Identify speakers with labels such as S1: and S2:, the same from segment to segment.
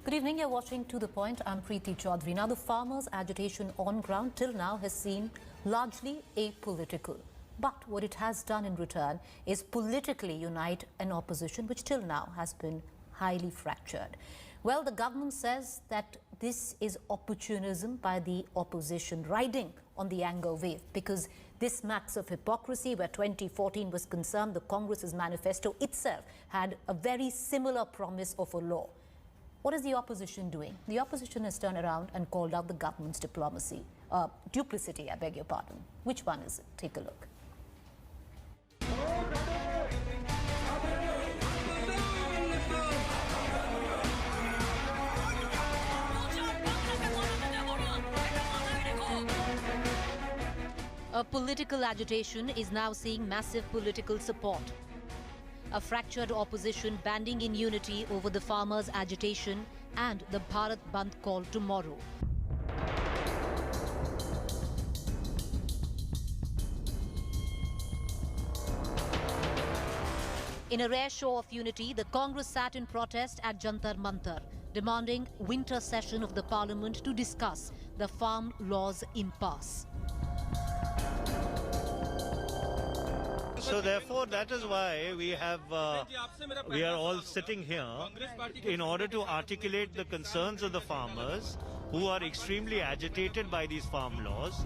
S1: Good evening, you're watching To The Point. I'm Preeti Chaudhary. Now, the farmers' agitation on ground till now has seemed largely apolitical. But what it has done in return is politically unite an opposition which till now has been highly fractured. Well, the government says that this is opportunism by the opposition riding on the anger wave, because this smacks of hypocrisy. Where 2014 was concerned, the Congress's manifesto itself had a very similar promise of a law. What is the opposition doing? The opposition has turned around and called out the government's diplomacy, duplicity, I beg your pardon. Which one is it? Take a look. A political agitation is now seeing massive political support. A fractured opposition banding in unity over the farmers' agitation and the Bharat Bandh call tomorrow. In a rare show of unity, the Congress sat in protest at Jantar Mantar, demanding winter session of the parliament to discuss the farm laws impasse.
S2: So therefore, that is why we are all sitting here in order to articulate the concerns of the farmers who are extremely agitated by these farm laws.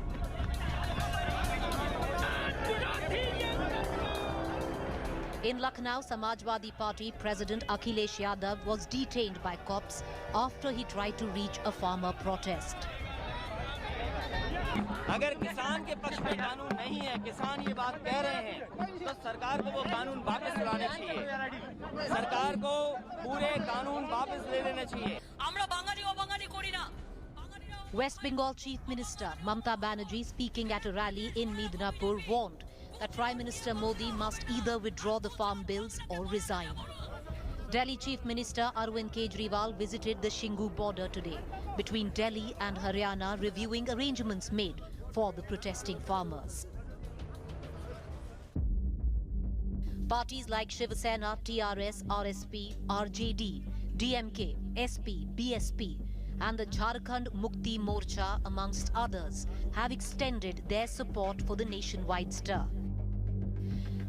S1: In Lucknow, Samajwadi Party President Akhilesh Yadav was detained by cops after he tried to reach a farmer protest.
S3: अगर किसान के पक्ष में कानून नहीं है, किसान ये बात कह रहे हैं, तो सरकार को वो कानून वापस लाने चाहिए। सरकार को पूरे कानून वापस ले लेने चाहिए।
S1: West Bengal Chief Minister Mamata Banerjee, speaking at a rally in Midnapur, warned that Prime Minister Modi must either withdraw the farm bills or resign. Delhi Chief Minister Arvind Kejriwal visited the Shingu border today between Delhi and Haryana, reviewing arrangements made for the protesting farmers. Parties like Shiv Sena, TRS, RSP, RJD, DMK, SP, BSP and the Jharkhand Mukti Morcha, amongst others, have extended their support for the nationwide stir.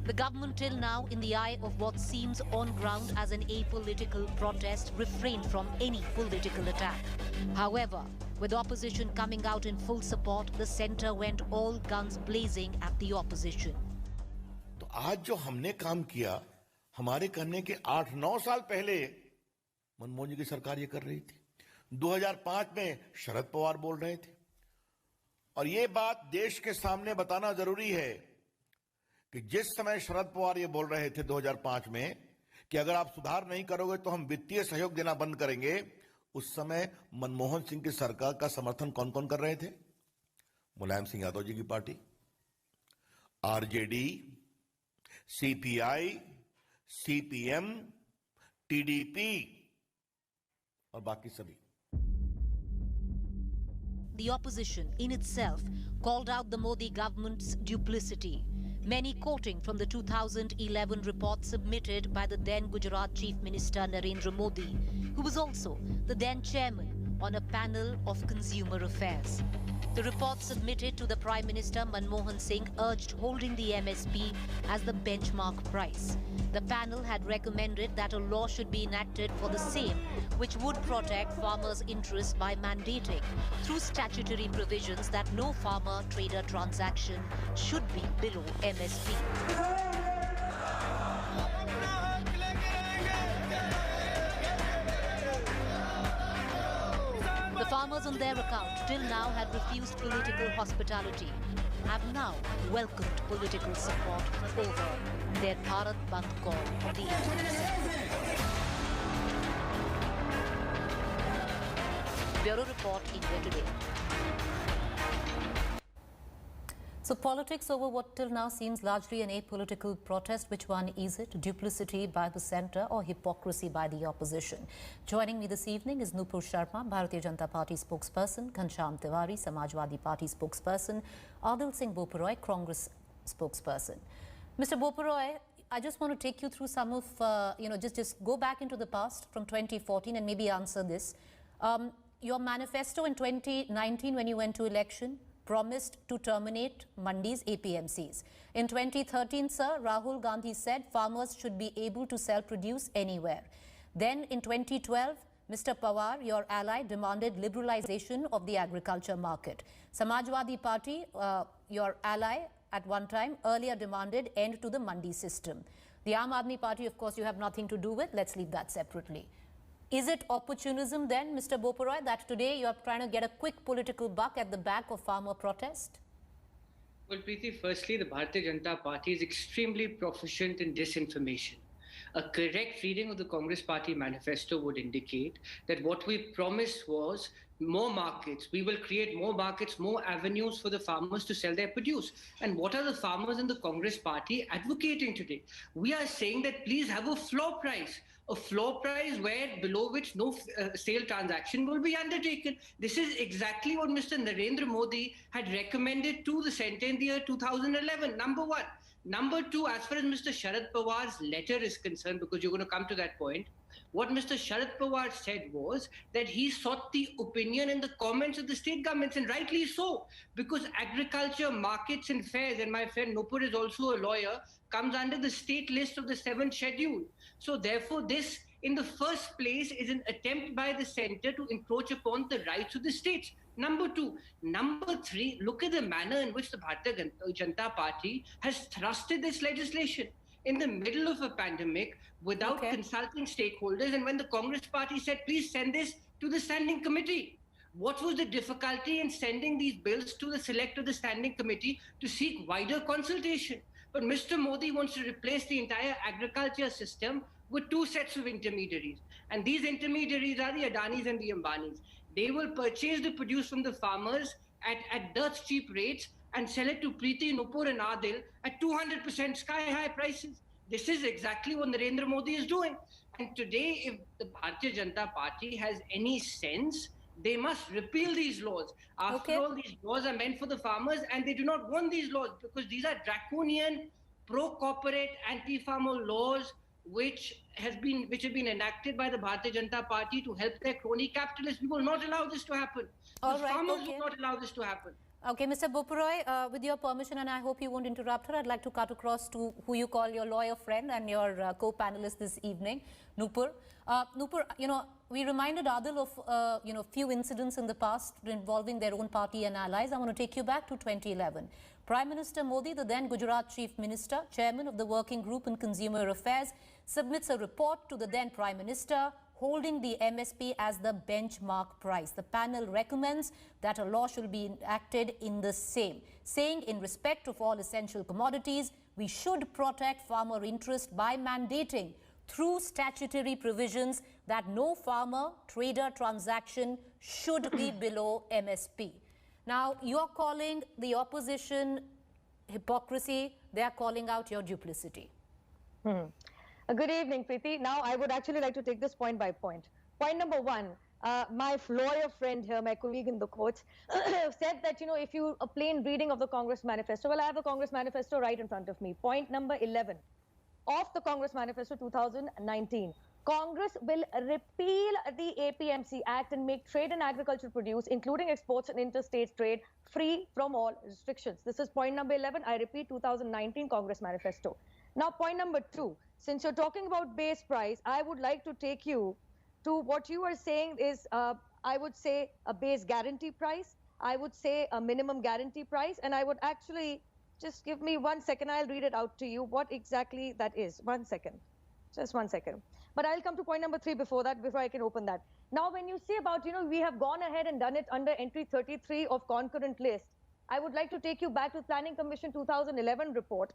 S1: The government till now, in the eye of what seems on ground as an apolitical protest, refrained from any political attack. However, with opposition coming out in full support, the centre went all guns blazing at the opposition.
S4: तो आज जो हमने काम किया, हमारे करने के 8-9 साल पहले मनमोहन जी की सरकार ये कर रही थी। 2005 में शरद पवार बोल रहे थे। और ये बात देश के सामने बताना जरूरी है कि जिस समय शरद पवार ये बोल रहे थे 2005 में कि अगर आप सुधार नहीं करोगे तो हम वित्तीय सहयोग देना बंद करेंगे, उस समय मनमोहन सिंह की सरकार का समर्थन कौन कौन कर रहे थे? मुलायम सिंह यादव जी की party, RJD, CPI, CPM, TDP और बाकी सभी.
S1: The opposition in itself called out the Modi government's duplicity, many quoting from the 2011 report submitted by the then Gujarat Chief Minister Narendra Modi, who was also the then chairman on a panel of consumer affairs. The report submitted to the Prime Minister Manmohan Singh urged holding the MSP as the benchmark price. The panel had recommended that a law should be enacted for the same, which would protect farmers' interests by mandating through statutory provisions that no farmer-trader transaction should be below MSP. The farmers on their account till now had refused political hospitality, have now welcomed political support over their Bharat Bandh call of the evenings. Bureau Report, India Today. So politics over what till now seems largely an apolitical protest. Which one is it? Duplicity by the centre or hypocrisy by the opposition? Joining me this evening is Nupur Sharma, Bharatiya Janata Party spokesperson, Ghanshyam Tiwari, Samajwadi Party spokesperson, Adil Singh Boparoy, Congress spokesperson. Mr. Boparoy, I just want to take you through some of, just go back into the past from 2014 and maybe answer this. Your manifesto in 2019 when you went to election promised to terminate Mandis, APMCs. In 2013, sir, Rahul Gandhi said farmers should be able to sell produce anywhere. Then in 2012, Mr. Pawar, your ally, demanded liberalization of the agriculture market. Samajwadi Party, your ally at one time, earlier demanded end to the Mandi system. The Aam Aadmi Party, of course, you have nothing to do with. Let's leave that separately. Is it opportunism then, Mr. Boparoy, that today you are trying to get a quick political buck at the back of farmer protest?
S5: Well, Preeti, firstly, the Bharatiya Janata Party is extremely proficient in disinformation. A correct reading of the Congress Party manifesto would indicate that what we promised was more markets. We will create more markets, more avenues for the farmers to sell their produce. And what are the farmers in the Congress Party advocating today? We are saying that please have a floor price where below which no sale transaction will be undertaken. This is exactly what Mr. Narendra Modi had recommended to the centre in the year 2011, number one. Number two, as far as Mr. Sharad Pawar's letter is concerned, because you're going to come to that point, what Mr. Sharad Pawar said was that he sought the opinion and the comments of the state governments, and rightly so, because agriculture, markets and fairs, and my friend Nupur is also a lawyer, comes under the state list of the 7th schedule. So therefore, this in the first place is an attempt by the centre to encroach upon the rights of the states. Number two. Number three, look at the manner in which the Bharatiya Janata Party has thrusted this legislation in the middle of a pandemic without consulting stakeholders. And when the Congress Party said, please send this to the standing committee, what was the difficulty in sending these bills to the select of the standing committee to seek wider consultation? But Mr. Modi wants to replace the entire agriculture system with two sets of intermediaries. And these intermediaries are the Adanis and the Ambanis. They will purchase the produce from the farmers at dirt cheap rates and sell it to Preeti, Nupur and Adil at 200% sky-high prices. This is exactly what Narendra Modi is doing. And today, if the Bharatiya Janata Party has any sense, they must repeal these laws. After all, these laws are meant for the farmers, and they do not want these laws because these are draconian, pro-corporate, anti-farmer laws which have been enacted by the Bharatiya Janata Party to help their crony capitalists. We will not allow this to happen. Farmers will not allow this to happen.
S1: Okay, Mr. Boparoy, with your permission, and I hope you won't interrupt her, I'd like to cut across to who you call your lawyer friend and your co-panelist this evening, Nupur. Nupur, we reminded Adil of, few incidents in the past involving their own party and allies. I want to take you back to 2011. Prime Minister Modi, the then Gujarat Chief Minister, Chairman of the Working Group in Consumer Affairs, submits a report to the then Prime Minister holding the MSP as the benchmark price. The panel recommends that a law should be enacted in the same, saying in respect of all essential commodities, we should protect farmer interest by mandating through statutory provisions that no farmer trader transaction should be below MSP. Now, you're calling the opposition hypocrisy. They're calling out your duplicity.
S6: Good evening, Preeti. Now, I would actually like to take this point by point. Point number one, my lawyer friend here, my colleague in the courts, said that, if a plain reading of the Congress Manifesto, well, I have the Congress Manifesto right in front of me. Point number 11 of the Congress Manifesto 2019. Congress will repeal the APMC Act and make trade and agricultural produce, including exports and interstate trade, free from all restrictions. This is point number 11. I repeat, 2019 Congress Manifesto. Now, point number 2. Since you're talking about base price, I would like to take you to what you are saying is, I would say, a base guarantee price. I would say a minimum guarantee price. And I would actually, just give me 1 second. I'll read it out to you, what exactly that is. 1 second. Just 1 second. But I'll come to point number 3 before that, before I can open that. Now, when you say about, we have gone ahead and done it under entry 33 of concurrent list, I would like to take you back to Planning Commission 2011 report,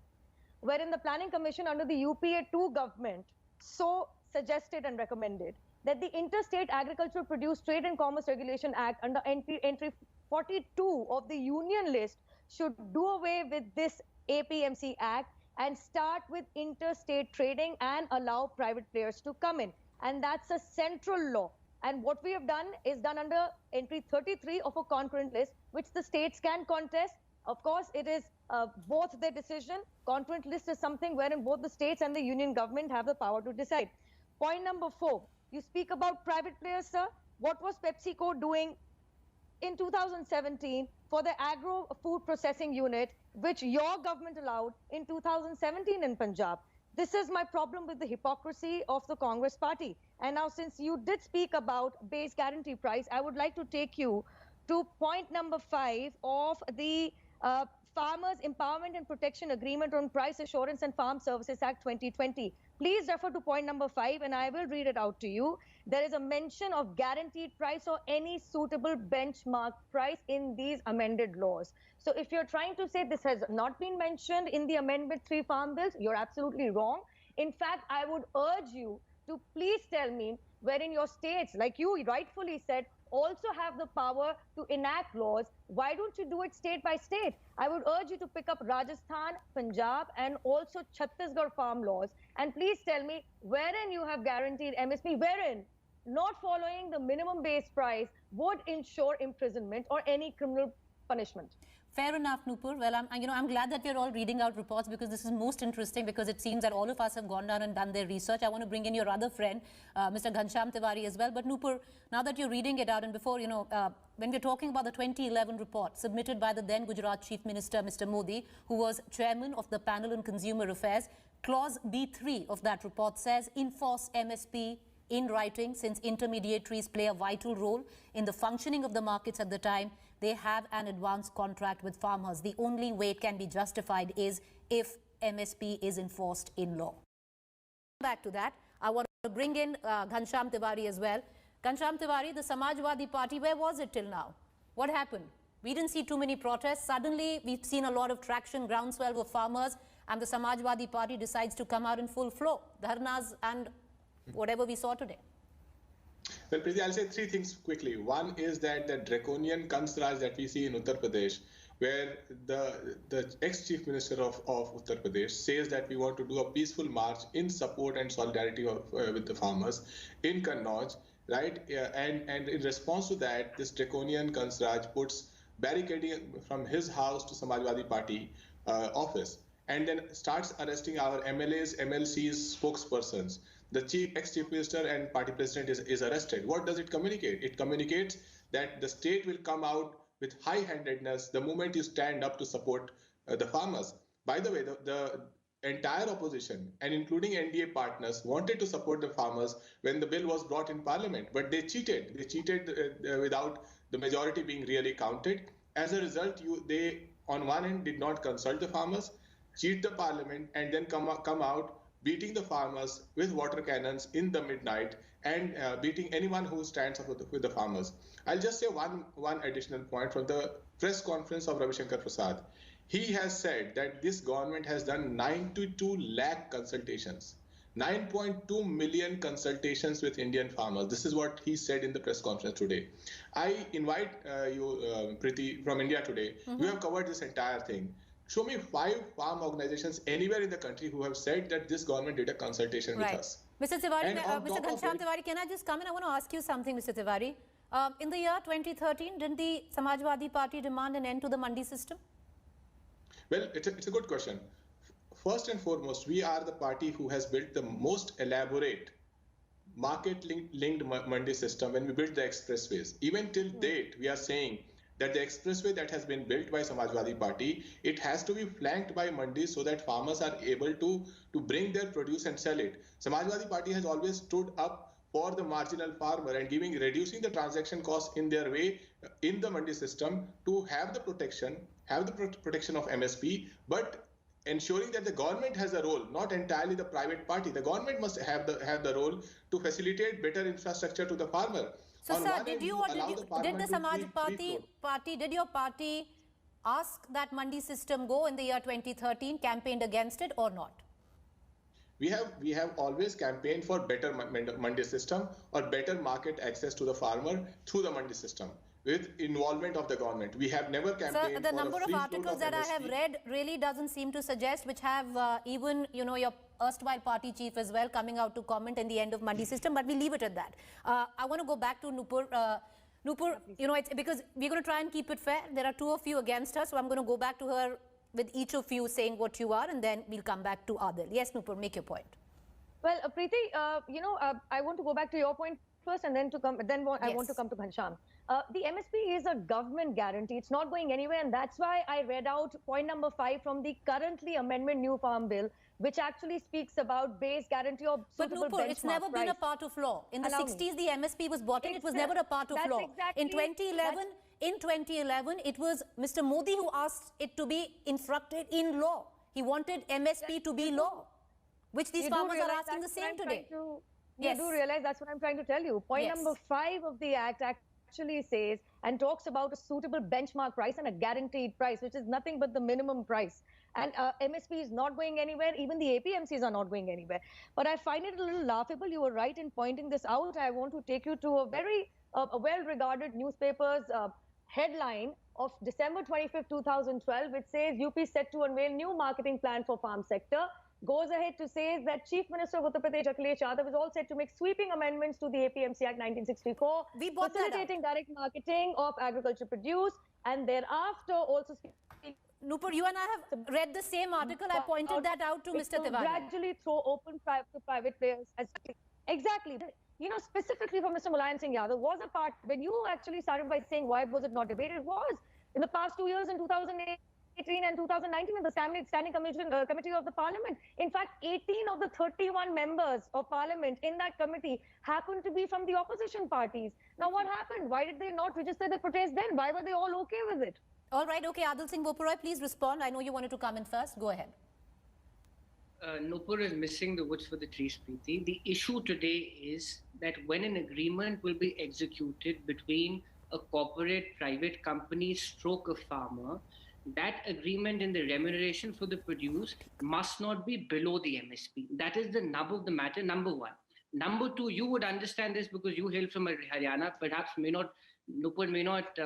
S6: wherein the Planning Commission under the UPA 2 government so suggested and recommended that the Interstate Agricultural Produce Trade and Commerce Regulation Act under entry 42 of the Union list should do away with this APMC Act and start with interstate trading and allow private players to come in. And that's a central law. And what we have done is done under entry 33 of a concurrent list, which the states can contest Of course, it is both their decision. Conjoint list is something wherein both the states and the union government have the power to decide. Point number 4, you speak about private players, sir. What was PepsiCo doing in 2017 for the agro food processing unit, which your government allowed in 2017 in Punjab? This is my problem with the hypocrisy of the Congress party. And now, since you did speak about base guarantee price, I would like to take you to point number 5 of the Farmers Empowerment and Protection Agreement on Price Assurance and Farm Services Act 2020. Please refer to point number 5 and I will read it out to you. There is a mention of guaranteed price or any suitable benchmark price in these amended laws. So if you're trying to say this has not been mentioned in the Amendment 3 Farm Bills, you're absolutely wrong. In fact, I would urge you to please tell me wherein your states, like you rightfully said, also have the power to enact laws. Why don't you do it state by state? I would urge you to pick up Rajasthan, Punjab, and also Chhattisgarh farm laws. And please tell me wherein you have guaranteed MSP, wherein not following the minimum base price would ensure imprisonment or any criminal punishment.
S1: Fair enough, Nupur. Well, I'm glad that we're all reading out reports because this is most interesting because it seems that all of us have gone down and done their research. I want to bring in your other friend, Mr. Ghanshyam Tiwari as well. But Nupur, now that you're reading it out and before, when we're talking about the 2011 report submitted by the then Gujarat Chief Minister, Mr. Modi, who was chairman of the panel on consumer affairs, clause B3 of that report says, enforce MSP in writing, since intermediaries play a vital role in the functioning of the markets at the time they have an advance contract with farmers. The only way it can be justified is if MSP is enforced in law. Back to that, I want to bring in Ghanshyam Tiwari as well. Ghanshyam Tiwari, the Samajwadi Party, where was it till now? What happened? We didn't see too many protests. Suddenly, we've seen a lot of traction, groundswell of farmers, and the Samajwadi Party decides to come out in full flow. Dharnas and whatever we saw today.
S7: Well, Preeti, I'll say 3 things quickly. One is that the draconian Kansraj that we see in Uttar Pradesh, where the ex-chief minister of Uttar Pradesh says that we want to do a peaceful march in support and solidarity with the farmers in Kannauj, right? And in response to that, this draconian Kansraj puts barricading from his house to Samajwadi Party office, and then starts arresting our MLAs, MLCs, spokespersons. The ex-chief minister and party president is arrested. What does it communicate? It communicates that the state will come out with high-handedness the moment you stand up to support the farmers. By the way, the entire opposition, and including NDA partners, wanted to support the farmers when the bill was brought in parliament, but they cheated. They cheated without the majority being really counted. As a result, they, on one end, did not consult the farmers, cheat the parliament, and then come out beating the farmers with water cannons in the midnight and beating anyone who stands up with the farmers. I'll just say one additional point from the press conference of Ravi Shankar Prasad. He has said that this government has done 92 lakh consultations, 9.2 million consultations with Indian farmers. This is what he said in the press conference today. I invite you, Preeti, from India Today. We have covered this entire thing. Show me 5 farm organizations anywhere in the country who have said that this government did a consultation with us.
S1: Mr. Tiwari, Mr. Ghanshyam Tiwari, can I just come in? I want to ask you something, Mr. Tiwari. In the year 2013, didn't the Samajwadi Party demand an end to the mandi system?
S7: Well, it's a good question. First and foremost, we are the party who has built the most elaborate market-linked mandi system when we built the expressways. Even till date, we are saying that the expressway that has been built by Samajwadi Party, it has to be flanked by mandis so that farmers are able to bring their produce and sell it. Samajwadi Party has always stood up for the marginal farmer and reducing the transaction costs in their way in the mandi system to have the protection of MSP, but ensuring that the government has a role, not entirely the private party. The government must have the role to facilitate better infrastructure to the farmer.
S1: So, sir, did your party ask that mandi system go in the year 2013, campaigned against it or not?
S7: We have always campaigned for better mandi system or better market access to the farmer through the mandi system with involvement of the government. We have never campaigned.
S1: Sir, the number of articles that I have read really doesn't seem to suggest, which have even your erstwhile party chief as well coming out to comment in the end of mandi system, but we leave it at that. I want to go back to Nupur. Nupur, you know, it's because we're going to try and keep it fair. There are two of you against her, so I'm going to go back to her with each of you saying what you are, and then we'll come back to Adil. Yes, Nupur, make your point.
S6: Well, Preeti, I want to go back to your point first, and then I want to come to Ghanshyam. The MSP is a government guarantee. It's not going anywhere, and that's why I read out point number 5 from the currently amendment new farm bill, which actually speaks about base guarantee of suitable benchmark price.
S1: But Nupur, it's never been a part of law. In the 60s, the MSP was bought in. It was never a part of law.
S6: Exactly,
S1: in 2011, it was Mr. Modi who asked it to be instructed in law. He wanted MSP to be law, which these farmers are asking the same today.
S6: You do realize that's what I'm trying to tell you. Point number 5 of the Act actually says and talks about a suitable benchmark price and a guaranteed price, which is nothing but the minimum price. And MSP is not going anywhere. Even the APMCs are not going anywhere. But I find it a little laughable. You were right in pointing this out. I want to take you to a very well-regarded newspaper's headline of December 25th, 2012, which says UP set to unveil new marketing plan for farm sector. Goes ahead to say that Chief Minister of Uttar Pradesh, Akhilesh Yadav, is all set to make sweeping amendments to the APMC Act 1964, facilitating direct marketing of agriculture produce, and thereafter also...
S1: Nupur, you and I have read the same article. I pointed that out to Mr. Tiwari.
S6: Gradually throw open to private players. Exactly. You know, specifically for Mr. Mulayam Singh Yadav was a part, when you actually started by saying why was it not debated, it was in the past 2 years in 2018 and 2019 when the Standing Committee of the Parliament. In fact, 18 of the 31 members of Parliament in that committee happened to be from the opposition parties. Now, what happened? Why did they not register the protest then? Why were they all okay with it?
S1: All right, okay. Adil Singh Bopuroy, please respond. I know you wanted to come in first. Go ahead.
S5: Nupur is missing the woods for the trees, Preeti. The issue today is that when an agreement will be executed between a corporate private company stroke a farmer, that agreement in the remuneration for the produce must not be below the MSP. That is the nub of the matter, number one. Number two, you would understand this because you hail from Haryana, perhaps Nupur may not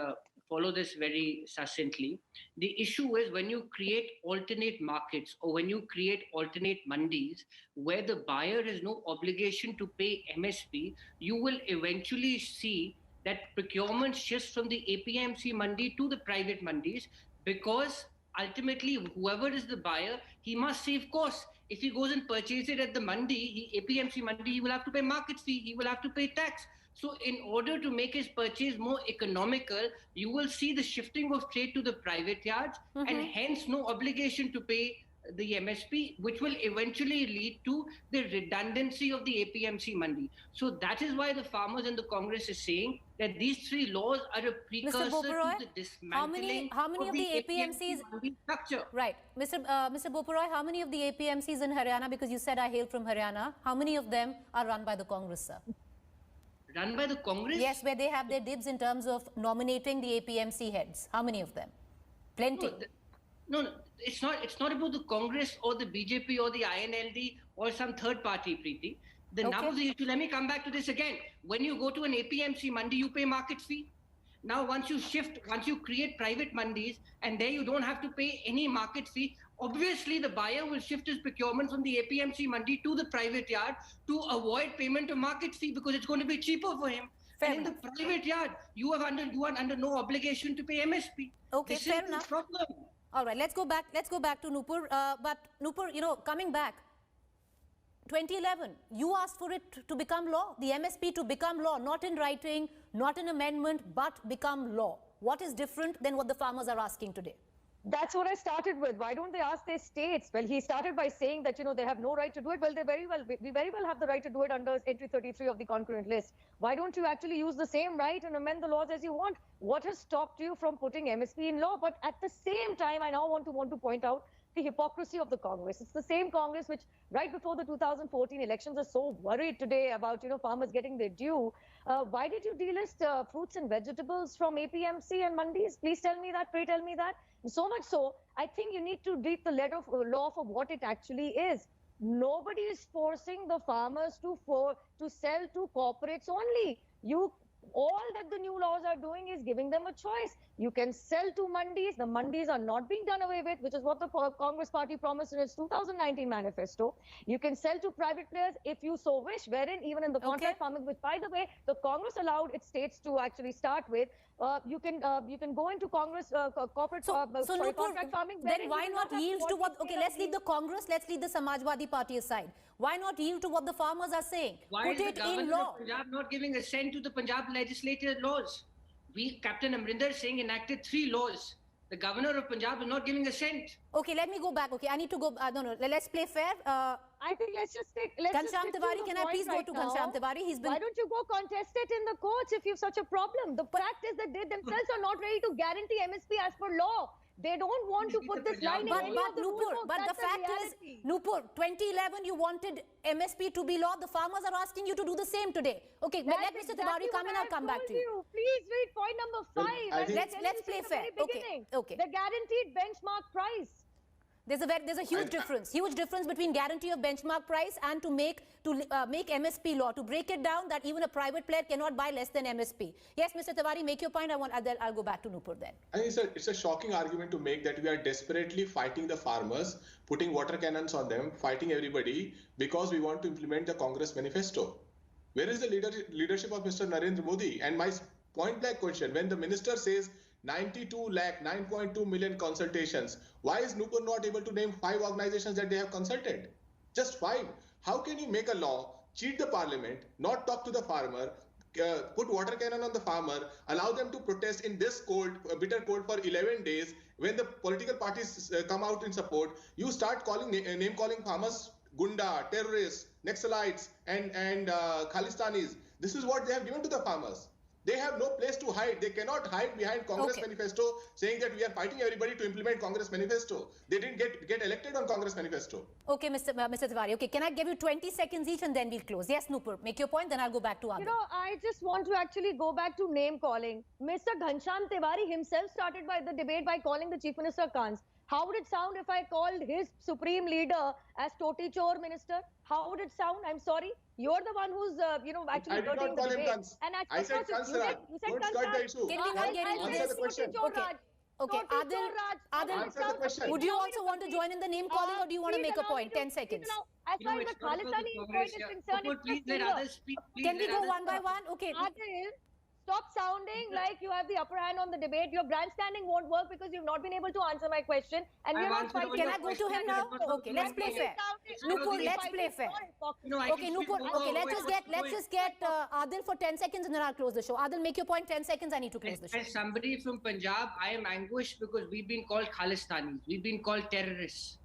S5: follow this very succinctly. The issue is when you create alternate markets or when you create alternate mandis where the buyer has no obligation to pay MSP, you will eventually see that procurement shifts from the APMC mandi to the private mandis because ultimately whoever is the buyer, he must save costs. If he goes and purchases it at the mandi, APMC mandi, he will have to pay market fee, he will have to pay tax. So in order to make his purchase more economical, you will see the shifting of trade to the private yards and hence no obligation to pay the MSP, which will eventually lead to the redundancy of the APMC mandi. So that is why the farmers and the Congress is saying that these three laws are a precursor to the dismantling
S1: how many of the APMCs
S5: structure.
S1: Right. Mr. Bopuroy, how many of the APMCs in Haryana, because you said I hail from Haryana, how many of them are run by the Congress, sir?
S5: Run by the Congress?
S1: Yes, where they have their dibs in terms of nominating the APMC heads. How many of them? Plenty.
S5: No, it's not about the Congress or the BJP or the INLD or some third party, Preeti. The nub of the issue, let me come back to this again. When you go to an APMC mandi, you pay market fee. Now, once you create private mandis and there you don't have to pay any market fee, obviously the buyer will shift his procurement from the APMC mandi to the private yard to avoid payment of market fee because it's going to be cheaper for him. And in the private yard, you are under no obligation to pay MSP.
S1: Okay,
S5: this
S1: fair
S5: is
S1: enough.
S5: The problem.
S1: All right, let's go back to Nupur. But Nupur, you know, coming back, 2011, you asked for it to become law, the MSP to become law, not in writing, not an amendment, but become law. What is different than what the farmers are asking today?
S6: That's what I started with. Why don't they ask their states? Well, he started by saying that, you know, they have no right to do it. Well, we very well have the right to do it under entry 33 of the concurrent list. Why don't you actually use the same right and amend the laws as you want? What has stopped you from putting MSP in law? But at the same time, I now want to point out the hypocrisy of the Congress. It's the same Congress which right before the 2014 elections are so worried today about, you know, farmers getting their due. Why did you delist fruits and vegetables from APMC and mandis? Please tell me that. Pray tell me that. So much so, I think you need to read the letter of law for what it actually is. Nobody is forcing the farmers to sell to corporates only. You All that the new laws are doing is giving them a choice. You can sell to mandis. The mandis are not being done away with, which is what the Congress party promised in its 2019 manifesto. You can sell to private players if you so wish, wherein even in the contract farming, which by the way, the Congress allowed its states to actually start with, you can go into Congress corporate contract farming.
S1: Then why not yield to what? Okay, let's leave the Congress, let's leave the Samajwadi Party aside. Why not yield to what the farmers are saying?
S5: Why
S1: Put
S5: is
S1: it
S5: the government
S1: in law.
S5: of Punjab not giving assent to the Punjab legislative laws? Captain Amrinder Singh enacted 3 laws. The governor of Punjab is not giving assent.
S1: Okay, let me go back. Okay, I need to go. No, let's play fair.
S6: I think let's just take.
S1: Ghanshyam Tiwari, can I please go to Ghanshyam Tiwari?
S6: Why don't you go contest it in the courts if you have such a problem? The fact is that they themselves are not ready to guarantee MSP as per law. They don't want to put this line in any of the rules.
S1: But the fact is, Nupur, 2011 you wanted MSP to be law. The farmers are asking you to do the same today. Okay, let Mr. Tiwari come and I'll come back to you.
S6: Please read point number 5.
S1: Let's play fair. Okay.
S6: The guaranteed benchmark price.
S1: There's a huge difference between guarantee of benchmark price and to make MSP law, to break it down that even a private player cannot buy less than MSP. Yes, Mr. Tiwari, make your point. I'll go back to Nupur then.
S7: I think it's a shocking argument to make that we are desperately fighting the farmers, putting water cannons on them, fighting everybody because we want to implement the Congress manifesto. Where is the leadership of Mr. Narendra Modi? And my point blank question, when the minister says 9.2 million consultations. Why is Nupur not able to name 5 organizations that they have consulted? Just 5. How can you make a law, cheat the parliament, not talk to the farmer, put water cannon on the farmer, allow them to protest in this cold, bitter cold for 11 days? When the political parties come out in support, you start name calling farmers Gunda, terrorists, Naxalites, and Khalistanis. This is what they have given to the farmers. They have no place to hide. They cannot hide behind Congress manifesto saying that we are fighting everybody to implement Congress manifesto. They didn't get elected on Congress manifesto.
S1: Okay, Mr. Tiwari. Okay, can I give you 20 seconds each and then we'll close? Yes, Nupur, make your point, then I'll go back to Adil.
S6: I just want to actually go back to name calling. Mr. Ghanshyam Tiwari himself started the debate by calling the Chief Minister Kans. How would it sound if I called his supreme leader as Toti Chor minister? How would it sound? I'm sorry. You're the one who's, actually dirtying the debate. And
S7: I said Kansraj. Don't start the issue.
S1: Can we not get into this?
S7: Answer the question.
S1: Okay, Adil, would you also want to join in the name calling or do you want to make a point? 10 seconds.
S6: As far as the Khalistani point is concerned,
S5: please let others speak.
S1: Can we go one by one? Okay.
S6: Adil, stop sounding like you have the upper hand on the debate. Your grandstanding won't work because you've not been able to answer my question. And we're not fighting.
S1: Can I go to him now? Okay, let's play fair. Nupur, let's play fair. Okay, Nupur, okay, let's just get Adil for 10 seconds and then I'll close the show. Adil, make your point. 10 seconds, I need to close the show.
S5: As somebody from Punjab, I am anguished because we've been called Khalistanis. We've been called terrorists.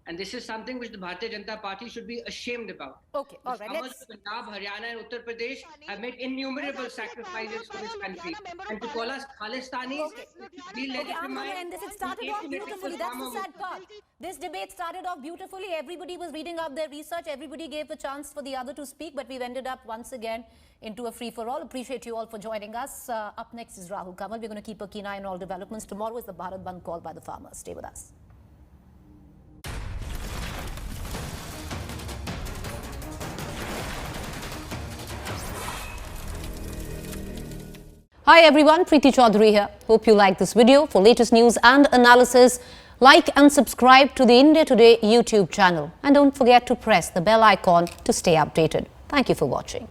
S5: And this is something which the Bharatiya Janata Party should be ashamed about.
S1: Okay, all right.
S5: Farmers of Punjab, Haryana and Uttar Pradesh have made innumerable sacrifices for this country. And to call us Khalistanis,
S1: I'm going to end this. It started off beautifully. That's the sad part. This debate started off beautifully. Everybody was reading out their research. Everybody gave the chance for the other to speak. But we've ended up once again into a free-for-all. Appreciate you all for joining us. Up next is Rahul Kamal. We're going to keep a keen eye on all developments. Tomorrow is the Bharat Bandh call by the farmers. Stay with us. Hi everyone, Preeti Chaudhary here. Hope you like this video. For latest news and analysis, like and subscribe to the India Today YouTube channel. And don't forget to press the bell icon to stay updated. Thank you for watching.